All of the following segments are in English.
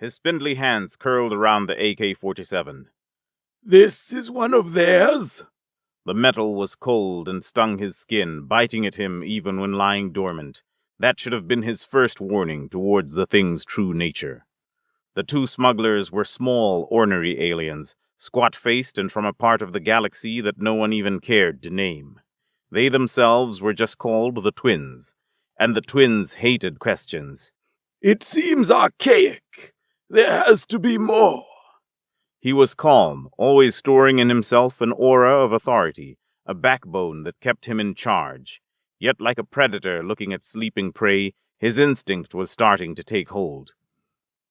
His spindly hands curled around the AK-47. This is one of theirs? The metal was cold and stung his skin, biting at him even when lying dormant. That should have been his first warning towards the thing's true nature. The two smugglers were small, ornery aliens, squat-faced and from a part of the galaxy that no one even cared to name. They themselves were just called the Twins, and the Twins hated questions. It seems archaic. There has to be more. He was calm, always storing in himself an aura of authority, a backbone that kept him in charge. Yet like a predator looking at sleeping prey, his instinct was starting to take hold.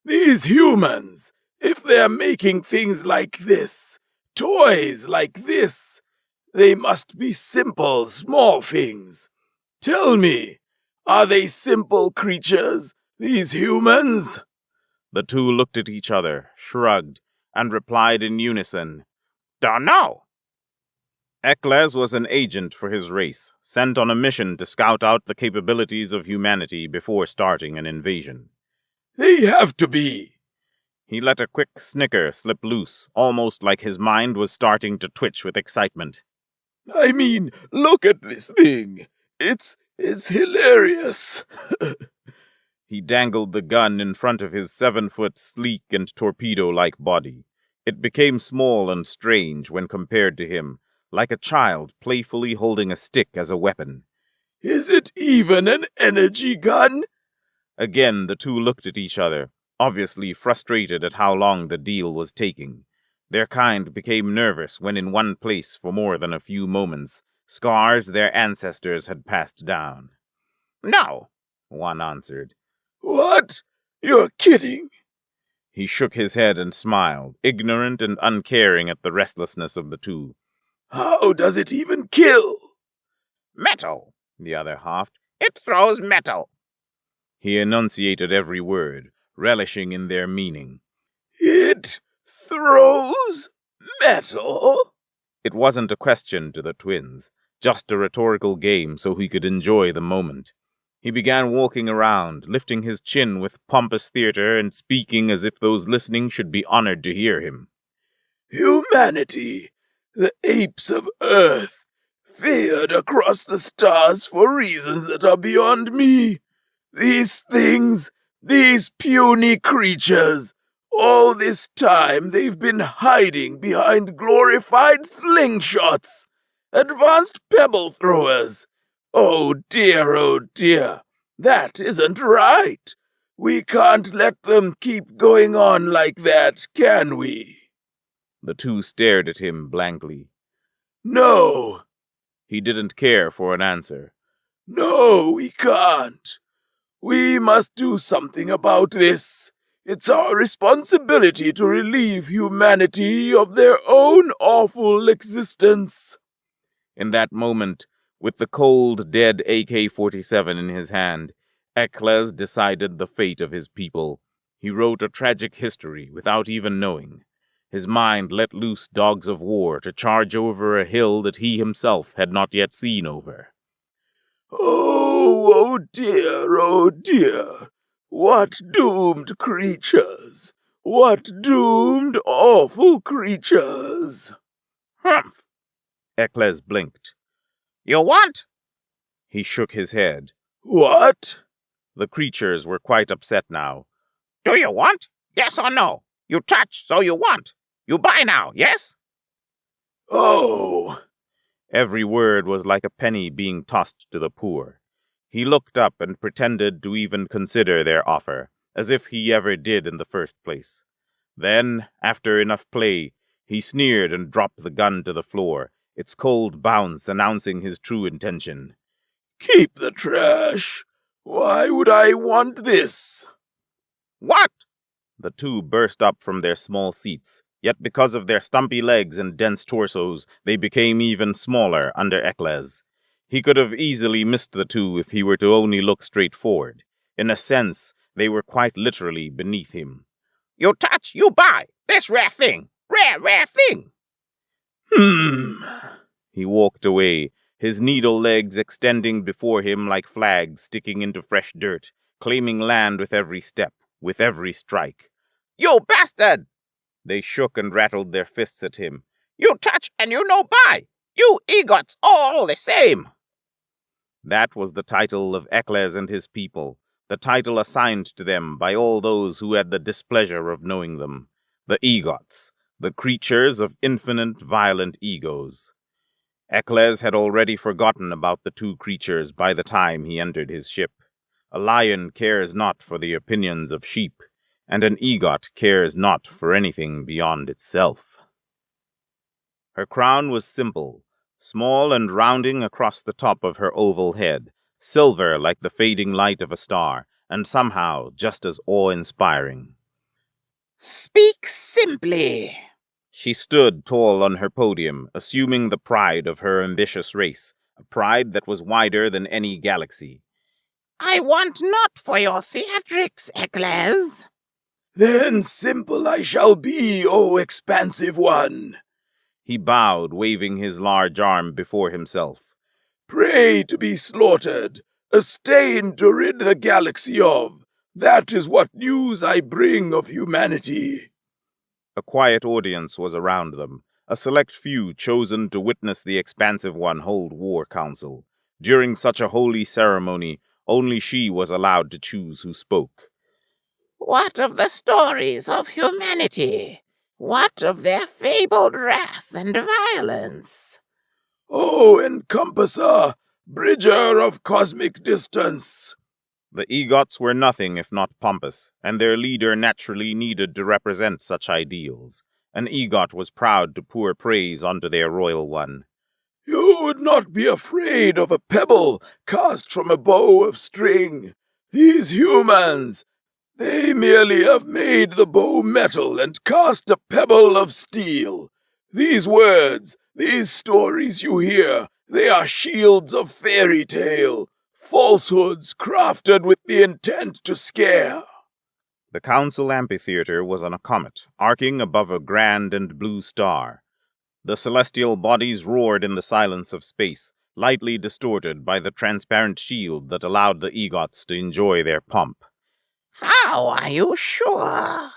These humans, if they're making things like this, toys like this, they must be simple, small things. Tell me, are they simple creatures, these humans? The two looked at each other, shrugged, and replied in unison, "Dunno." Ekles was an agent for his race, sent on a mission to scout out the capabilities of humanity before starting an invasion. They have to be. He let a quick snicker slip loose, almost like his mind was starting to twitch with excitement. I mean, look at this thing. It's hilarious. He dangled the gun in front of his 7-foot sleek and torpedo-like body. It became small and strange when compared to him, like a child playfully holding a stick as a weapon. Is it even an energy gun? Again, the two looked at each other, obviously frustrated at how long the deal was taking. Their kind became nervous when in one place for more than a few moments, scars their ancestors had passed down. "No," one answered. What? You're kidding. He shook his head and smiled, ignorant and uncaring at the restlessness of the two. How does it even kill? "Metal," the other huffed. "It throws metal." He enunciated every word, relishing in their meaning. It throws metal? It wasn't a question to the Twins, just a rhetorical game so he could enjoy the moment. He began walking around, lifting his chin with pompous theater and speaking as if those listening should be honored to hear him. Humanity, the apes of Earth, feared across the stars for reasons that are beyond me. These things, these puny creatures, all this time they've been hiding behind glorified slingshots, advanced pebble throwers. Oh dear, that isn't right. We can't let them keep going on like that, can we? The two stared at him blankly. No. He didn't care for an answer. No, we can't. We must do something about this. It's our responsibility to relieve humanity of their own awful existence. In that moment, with the cold, dead AK-47 in his hand, Ekles decided the fate of his people. He wrote a tragic history without even knowing. His mind let loose dogs of war to charge over a hill that he himself had not yet seen over. Oh dear. What doomed creatures! What doomed, awful creatures! Humph! Ekles blinked. "You want?" He shook his head. What? The creatures were quite upset now. "Do you want? Yes or no? You touch, so you want. You buy now, yes?" Oh. Every word was like a penny being tossed to the poor. He looked up and pretended to even consider their offer, as if he ever did in the first place. Then, after enough play, he sneered and dropped the gun to the floor, its cold bounce announcing his true intention. Keep the trash. Why would I want this? What? The two burst up from their small seats, yet because of their stumpy legs and dense torsos, they became even smaller under Ekles. He could have easily missed the two if he were to only look straight forward. In a sense, they were quite literally beneath him. You touch, you buy. This rare thing. Rare thing. He walked away, his needle legs extending before him like flags sticking into fresh dirt, claiming land with every step, with every strike. You bastard! They shook and rattled their fists at him. You touch and you no buy! You egots all the same! That was the title of Eccles and his people, the title assigned to them by all those who had the displeasure of knowing them, the egots, the creatures of infinite violent egos. Eccles had already forgotten about the two creatures by the time he entered his ship. A lion cares not for the opinions of sheep, and an egot cares not for anything beyond itself. Her crown was simple, small and rounding across the top of her oval head, silver like the fading light of a star, and somehow just as awe-inspiring. Speak simply. She stood tall on her podium, assuming the pride of her ambitious race, a pride that was wider than any galaxy. I want not for your theatrics, Eccles. Then simple I shall be, O expansive one. He bowed, waving his large arm before himself. Pray to be slaughtered, a stain to rid the galaxy of. That is what news I bring of humanity. A quiet audience was around them, a select few chosen to witness the expansive one hold war council. During such a holy ceremony, only she was allowed to choose who spoke. What of the stories of humanity? What of their fabled wrath and violence? O encompasser, bridger of cosmic distance! The egots were nothing if not pompous, and their leader naturally needed to represent such ideals. An egot was proud to pour praise onto their royal one. You would not be afraid of a pebble cast from a bow of string. These humans, they merely have made the bow metal and cast a pebble of steel. These words, these stories you hear, they are shields of fairy tale, falsehoods crafted with the intent to scare. The council amphitheater was on a comet, arcing above a grand and blue star. The celestial bodies roared in the silence of space, lightly distorted by the transparent shield that allowed the egots to enjoy their pomp. How are you sure?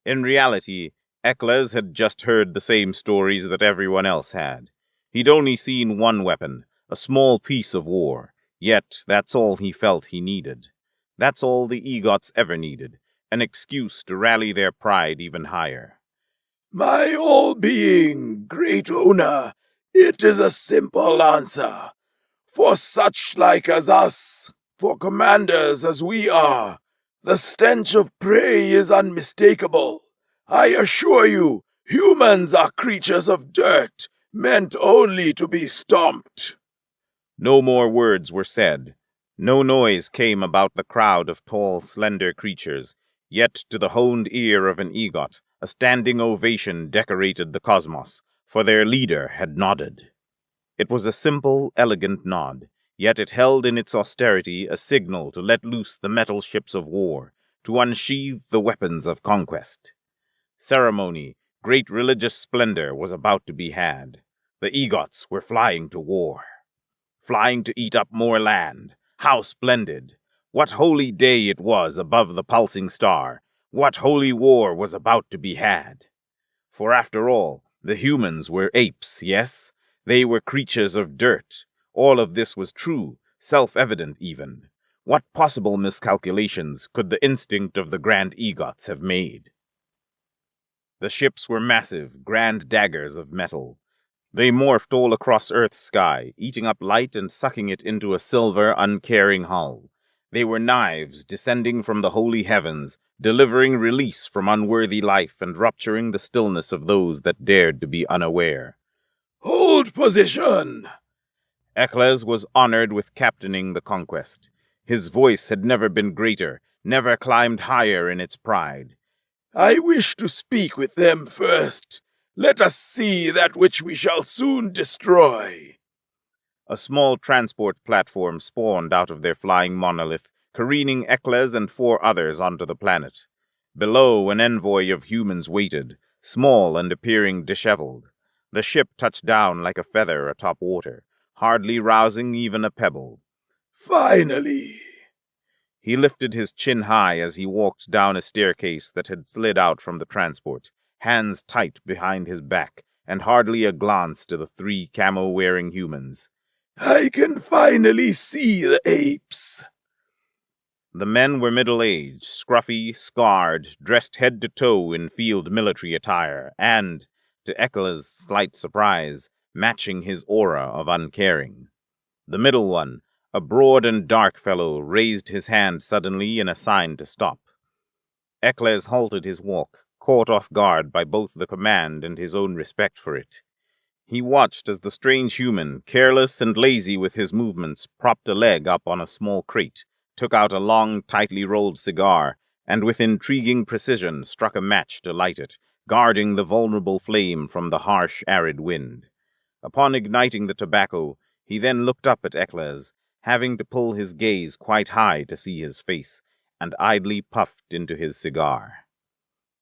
In reality, Eccles had just heard the same stories that everyone else had. He'd only seen one weapon, a small piece of war, yet that's all he felt he needed. That's all the egots ever needed, an excuse to rally their pride even higher. My all-being, great owner, it is a simple answer. For such like as us, for commanders as we are, the stench of prey is unmistakable. I assure you, humans are creatures of dirt, meant only to be stomped. No more words were said. No noise came about the crowd of tall, slender creatures, yet to the honed ear of an egot, a standing ovation decorated the cosmos, for their leader had nodded. It was a simple, elegant nod, yet it held in its austerity a signal to let loose the metal ships of war, to unsheathe the weapons of conquest. Ceremony, great religious splendor was about to be had. The egots were flying to war. Flying to eat up more land. How splendid! What holy day it was above the pulsing star! What holy war was about to be had! For after all, the humans were apes, yes? They were creatures of dirt. All of this was true, self-evident even. What possible miscalculations could the instinct of the grand egots have made? The ships were massive, grand daggers of metal. They morphed all across Earth's sky, eating up light and sucking it into a silver, uncaring hull. They were knives descending from the holy heavens, delivering release from unworthy life and rupturing the stillness of those that dared to be unaware. Hold position! Eccles was honored with captaining the conquest. His voice had never been greater, never climbed higher in its pride. I wish to speak with them first. Let us see that which we shall soon destroy. A small transport platform spawned out of their flying monolith, careening Eccles and 4 others onto the planet. Below, an envoy of humans waited, small and appearing disheveled. The ship touched down like a feather atop water, hardly rousing even a pebble. Finally! He lifted his chin high as he walked down a staircase that had slid out from the transport, hands tight behind his back, and hardly a glance to the 3 camo-wearing humans. I can finally see the apes. The men were middle-aged, scruffy, scarred, dressed head to toe in field military attire, and, to Ekla's slight surprise, matching his aura of uncaring. The middle one, a broad and dark fellow, raised his hand suddenly in a sign to stop. Ekles halted his walk, caught off guard by both the command and his own respect for it. He watched as the strange human, careless and lazy with his movements, propped a leg up on a small crate, took out a long, tightly rolled cigar, and with intriguing precision struck a match to light it, guarding the vulnerable flame from the harsh, arid wind. Upon igniting the tobacco, he then looked up at Ekles, having to pull his gaze quite high to see his face, and idly puffed into his cigar.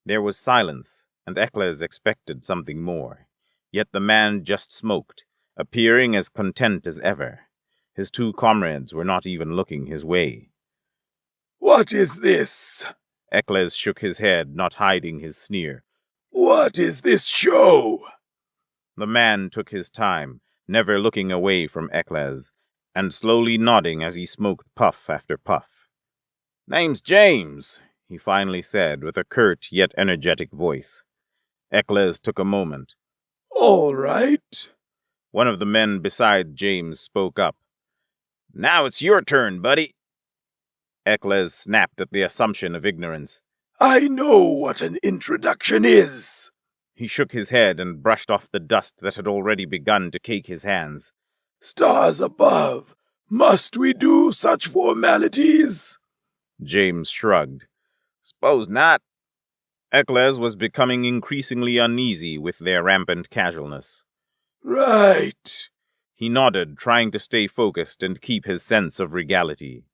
There was silence, and Ekles expected something more. Yet the man just smoked, appearing as content as ever. His 2 comrades were not even looking his way. What is this? Ekles shook his head, not hiding his sneer. What is this show? The man took his time, never looking away from Ekles, and slowly nodding as he smoked puff after puff. "Name's James," he finally said with a curt yet energetic voice. Ekles took a moment. All right. One of the men beside James spoke up. "Now it's your turn, buddy." Ekles snapped at the assumption of ignorance. I know what an introduction is. He shook his head and brushed off the dust that had already begun to cake his hands. Stars above, must we do such formalities? James shrugged. "Suppose not." Ekles was becoming increasingly uneasy with their rampant casualness. Right. He nodded, trying to stay focused and keep his sense of regality.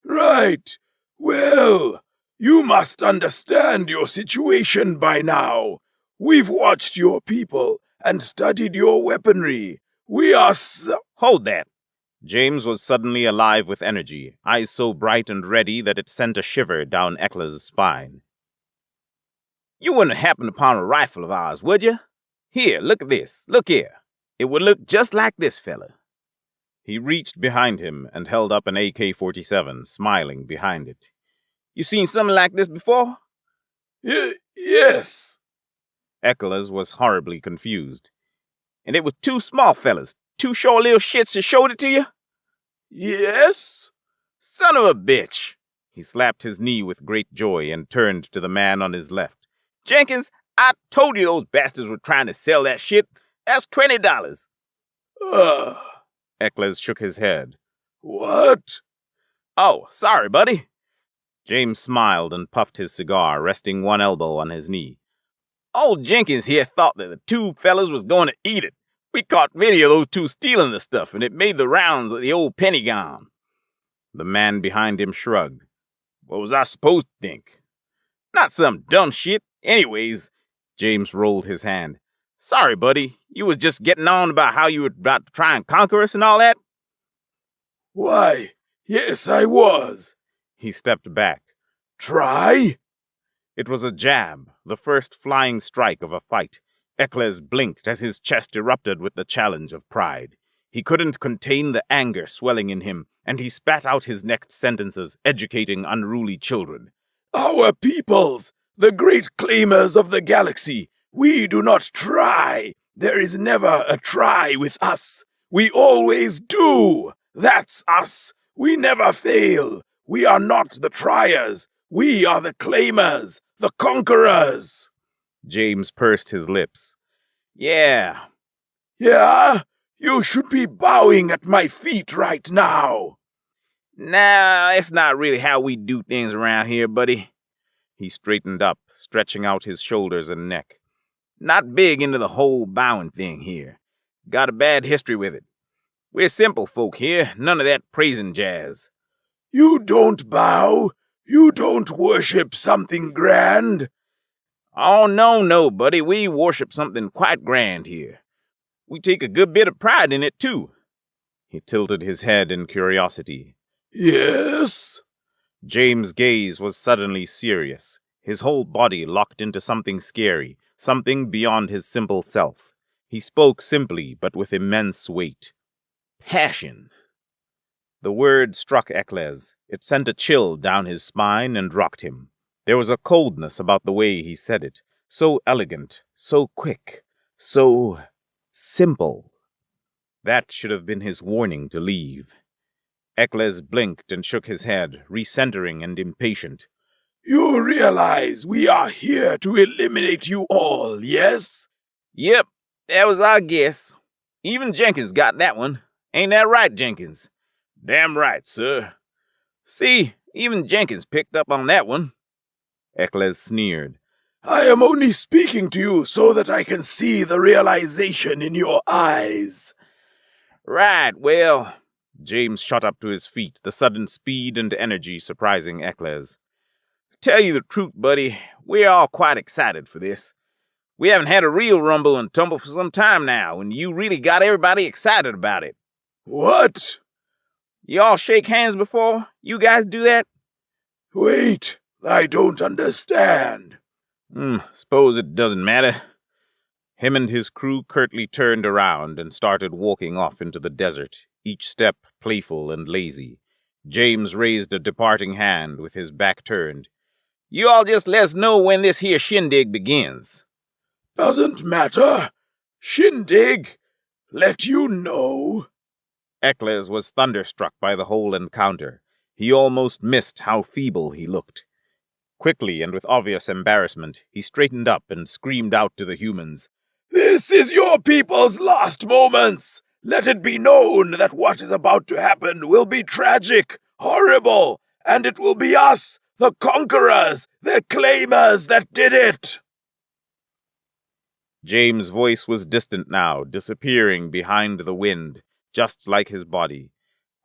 Right. Well, you must understand your situation by now. We've watched your people and studied your weaponry. We are Hold that! James was suddenly alive with energy, eyes so bright and ready that it sent a shiver down Ekles' spine. "You wouldn't have happened upon a rifle of ours, would you? Here, look at this. Look here. It would look just like this fella." He reached behind him and held up an AK-47, smiling behind it. "You seen something like this before?" Yes. Ekles was horribly confused. "And it was 2 small fellas, 2 short little shits that showed it to you?" Yes. "Son of a bitch!" He slapped his knee with great joy and turned to the man on his left. "Jenkins, I told you those bastards were trying to sell that shit. That's $20. Ekles shook his head. What? "Oh, sorry, buddy." James smiled and puffed his cigar, resting one elbow on his knee. "Old Jenkins here thought that the 2 fellas was going to eat it. We caught video of those 2 stealing the stuff, and it made the rounds of the old Pentagon." The man behind him shrugged. "What was I supposed to think? Not some dumb shit. Anyways," James rolled his hand. "Sorry, buddy. You was just getting on about how you were about to try and conquer us and all that?" Why, yes, I was. He stepped back. Try? It was a jab, the first flying strike of a fight. Ekles blinked as his chest erupted with the challenge of pride. He couldn't contain the anger swelling in him, and he spat out his next sentences, educating unruly children. Our peoples, the great claimers of the galaxy, we do not try. There is never a try with us. We always do. That's us. We never fail. We are not the triers. We are the claimers, the conquerors. James pursed his lips. Yeah. Yeah? You should be bowing at my feet right now. Nah, that's not really how we do things around here, buddy. He straightened up, stretching out his shoulders and neck. Not big into the whole bowing thing here. Got a bad history with it. We're simple folk here, none of that praising jazz. You don't bow. You don't worship something grand. Oh, no, buddy. We worship something quite grand here. We take a good bit of pride in it, too. He tilted his head in curiosity. Yes? James' gaze was suddenly serious, his whole body locked into something scary, something beyond his simple self. He spoke simply, but with immense weight. Passion. The word struck Eccles. It sent a chill down his spine and rocked him. There was a coldness about the way he said it, so elegant, so quick, so simple. That should have been his warning to leave. Eccles blinked and shook his head, recentering and impatient. You realize we are here to eliminate you all, yes? Yep, that was our guess. Even Jenkins got that one. Ain't that right, Jenkins? Damn right, sir. See, even Jenkins picked up on that one. Eccles sneered. I am only speaking to you so that I can see the realization in your eyes. Right, well... James shot up to his feet, the sudden speed and energy surprising Eccles. Tell you the truth, buddy, we're all quite excited for this. We haven't had a real rumble and tumble for some time now, and you really got everybody excited about it. What? You all shake hands before? You guys do that? Wait, I don't understand. Suppose it doesn't matter. Him and his crew curtly turned around and started walking off into the desert, each step playful and lazy. James raised a departing hand with his back turned. You all just let us know when this here shindig begins. Doesn't matter. Shindig. Let you know. Eccles was thunderstruck by the whole encounter. He almost missed how feeble he looked. Quickly and with obvious embarrassment, he straightened up and screamed out to the humans. This is your people's last moments. Let it be known that what is about to happen will be tragic, horrible, and it will be us, the conquerors, the claimers, that did it. James' voice was distant now, disappearing behind the wind, just like his body.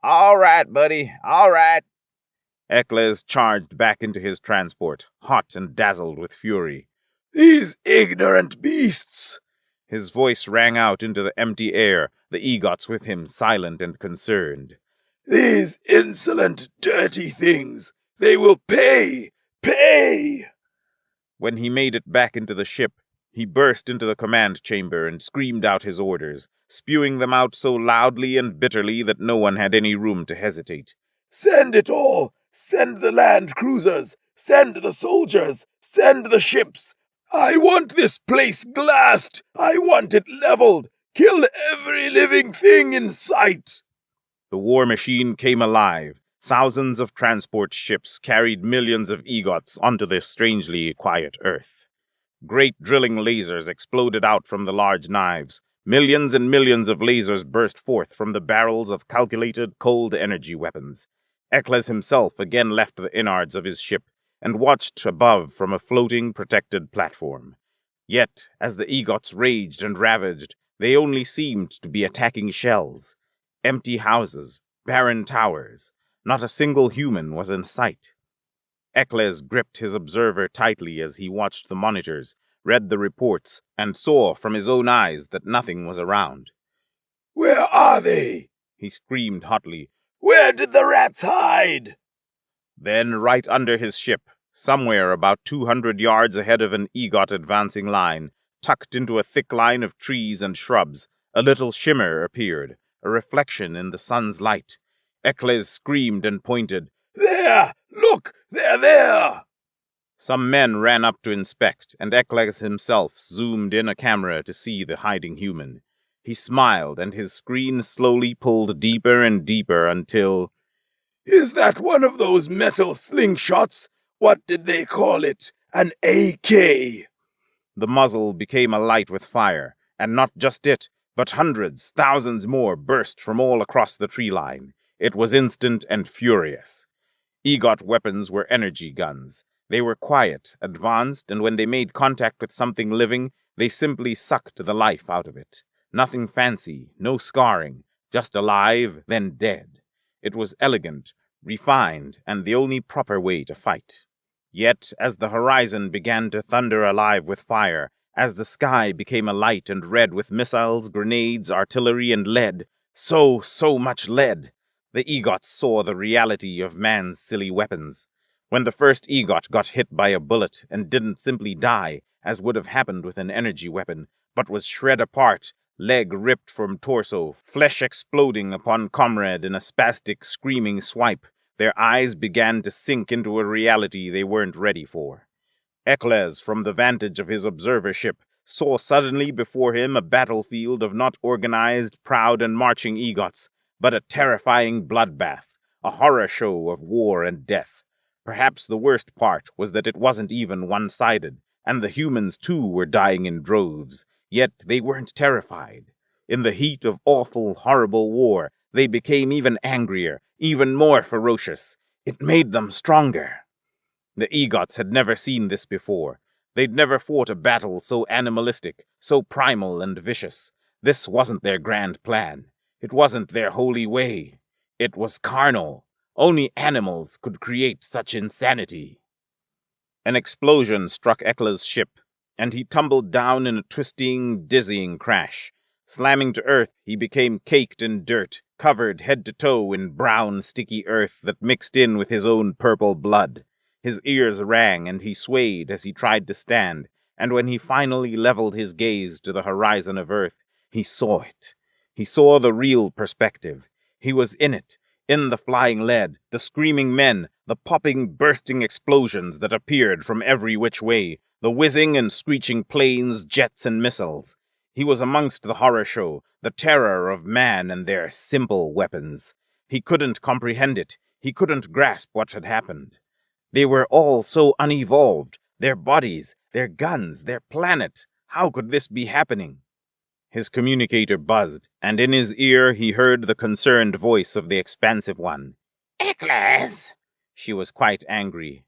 All right, buddy, all right. Eccles charged back into his transport, hot and dazzled with fury. These ignorant beasts! His voice rang out into the empty air, the egots with him silent and concerned. These insolent, dirty things! They will pay! Pay! When he made it back into the ship, he burst into the command chamber and screamed out his orders, spewing them out so loudly and bitterly that no one had any room to hesitate. Send it all! Send the land cruisers! Send the soldiers! Send the ships! I want this place glassed! I want it leveled! Kill every living thing in sight! The war machine came alive. Thousands of transport ships carried millions of egots onto this strangely quiet Earth. Great drilling lasers exploded out from the large knives. Millions and millions of lasers burst forth from the barrels of calculated cold energy weapons. Eccles himself again left the innards of his ship and watched above from a floating, protected platform. Yet, as the egots raged and ravaged, they only seemed to be attacking shells. Empty houses, barren towers. Not a single human was in sight. Eccles gripped his observer tightly as he watched the monitors, read the reports, and saw from his own eyes that nothing was around. Where are they? He screamed hotly. Where did the rats hide? Then, right under his ship, somewhere about 200 yards ahead of an EGOT advancing line, tucked into a thick line of trees and shrubs, a little shimmer appeared, a reflection in the sun's light. Eccles screamed and pointed. There! Look! They're there! Some men ran up to inspect, and Eccles himself zoomed in a camera to see the hiding human. He smiled, and his screen slowly pulled deeper and deeper until... Is that one of those metal slingshots? What did they call it? An AK? The muzzle became alight with fire, and not just it, but hundreds, thousands more burst from all across the tree line. It was instant and furious. EGOT weapons were energy guns. They were quiet, advanced, and when they made contact with something living, they simply sucked the life out of it. Nothing fancy, no scarring, just alive, then dead. It was elegant, refined, and the only proper way to fight. Yet, as the horizon began to thunder alive with fire, as the sky became alight and red with missiles, grenades, artillery, and lead, so much lead, The EGOTs saw the reality of man's silly weapons. When the first EGOT got hit by a bullet and didn't simply die, as would have happened with an energy weapon, but was shred apart, leg ripped from torso, flesh exploding upon comrade in a spastic, screaming swipe, their eyes began to sink into a reality they weren't ready for. Ekles, from the vantage of his observer ship, saw suddenly before him a battlefield of not organized, proud, and marching EGOTs, but a terrifying bloodbath, a horror show of war and death. Perhaps the worst part was that it wasn't even one-sided, and the humans too were dying in droves, yet they weren't terrified. In the heat of awful, horrible war, they became even angrier, even more ferocious. It made them stronger. The EGOTs had never seen this before. They'd never fought a battle so animalistic, so primal and vicious. This wasn't their grand plan. It wasn't their holy way. It was carnal. Only animals could create such insanity. An explosion struck Ekla's ship, and he tumbled down in a twisting, dizzying crash. Slamming to earth, he became caked in dirt, covered head to toe in brown, sticky earth that mixed in with his own purple blood. His ears rang, and he swayed as he tried to stand, and when he finally leveled his gaze to the horizon of earth, he saw it. He saw the real perspective. He was in it, in the flying lead, the screaming men, the popping, bursting explosions that appeared from every which way, the whizzing and screeching planes, jets, and missiles. He was amongst the horror show, the terror of man and their simple weapons. He couldn't comprehend it. He couldn't grasp what had happened. They were all so unevolved. Their bodies, their guns, their planet. How could this be happening? His communicator buzzed, and in his ear he heard the concerned voice of the expansive one. Ekles! She was quite angry.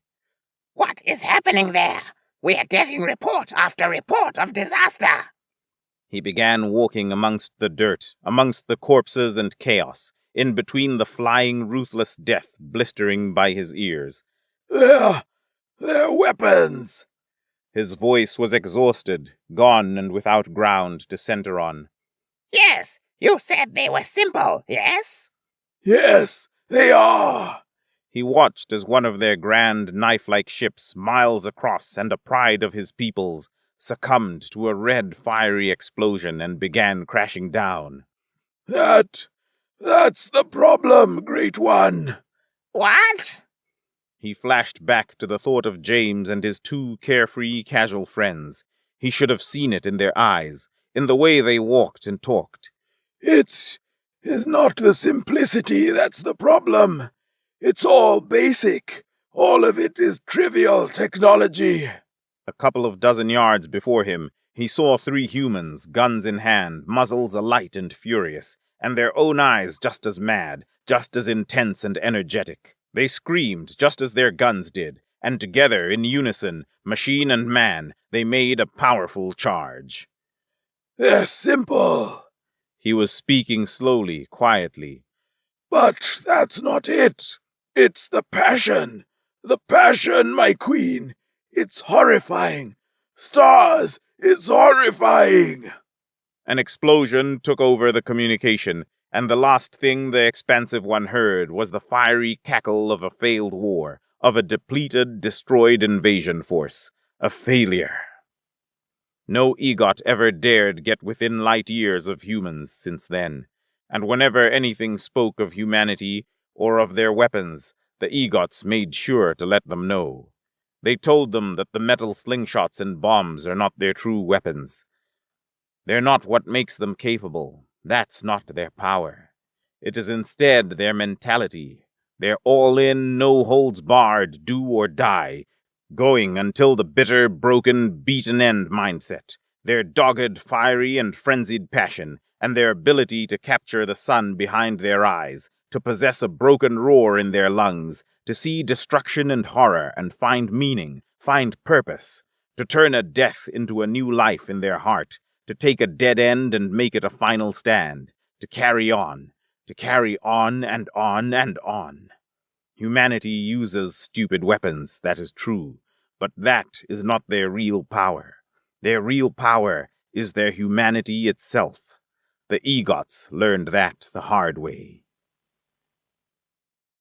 What is happening there? We are getting report after report of disaster. He began walking amongst the dirt, amongst the corpses and chaos, in between the flying, ruthless death blistering by his ears. They're weapons! His voice was exhausted, gone and without ground to center on. Yes, you said they were simple, yes? Yes, they are! He watched as one of their grand knife-like ships, miles across and a pride of his peoples, succumbed to a red, fiery explosion and began crashing down. That's the problem, Great One. What? He flashed back to the thought of James and his two carefree, casual friends. He should have seen it in their eyes, in the way they walked and talked. It's not the simplicity that's the problem. It's all basic. All of it is trivial technology. A couple of dozen yards before him, he saw three humans, guns in hand, muzzles alight and furious, and their own eyes just as mad, just as intense and energetic. They screamed just as their guns did, and together, in unison, machine and man, they made a powerful charge. They're simple. He was speaking slowly, quietly. But that's not it. It's the passion. The passion, my queen. It's horrifying. Stars, it's horrifying. An explosion took over the communication, and the last thing the expansive one heard was the fiery cackle of a failed war, of a depleted, destroyed invasion force. A failure. No EGOT ever dared get within light years of humans since then, and whenever anything spoke of humanity or of their weapons, the EGOTs made sure to let them know. They told them that the metal slingshots and bombs are not their true weapons. They're not what makes them capable. That's not their power. It is instead their mentality. Their all-in, no-holds-barred, do or die, going until the bitter, broken, beaten-end mindset, their dogged, fiery, and frenzied passion, and their ability to capture the sun behind their eyes, to possess a broken roar in their lungs, to see destruction and horror and find meaning, find purpose, to turn a death into a new life in their heart, to take a dead end and make it a final stand, to carry on and on and on. Humanity uses stupid weapons, that is true, but that is not their real power. Their real power is their humanity itself. The EGOTs learned that the hard way.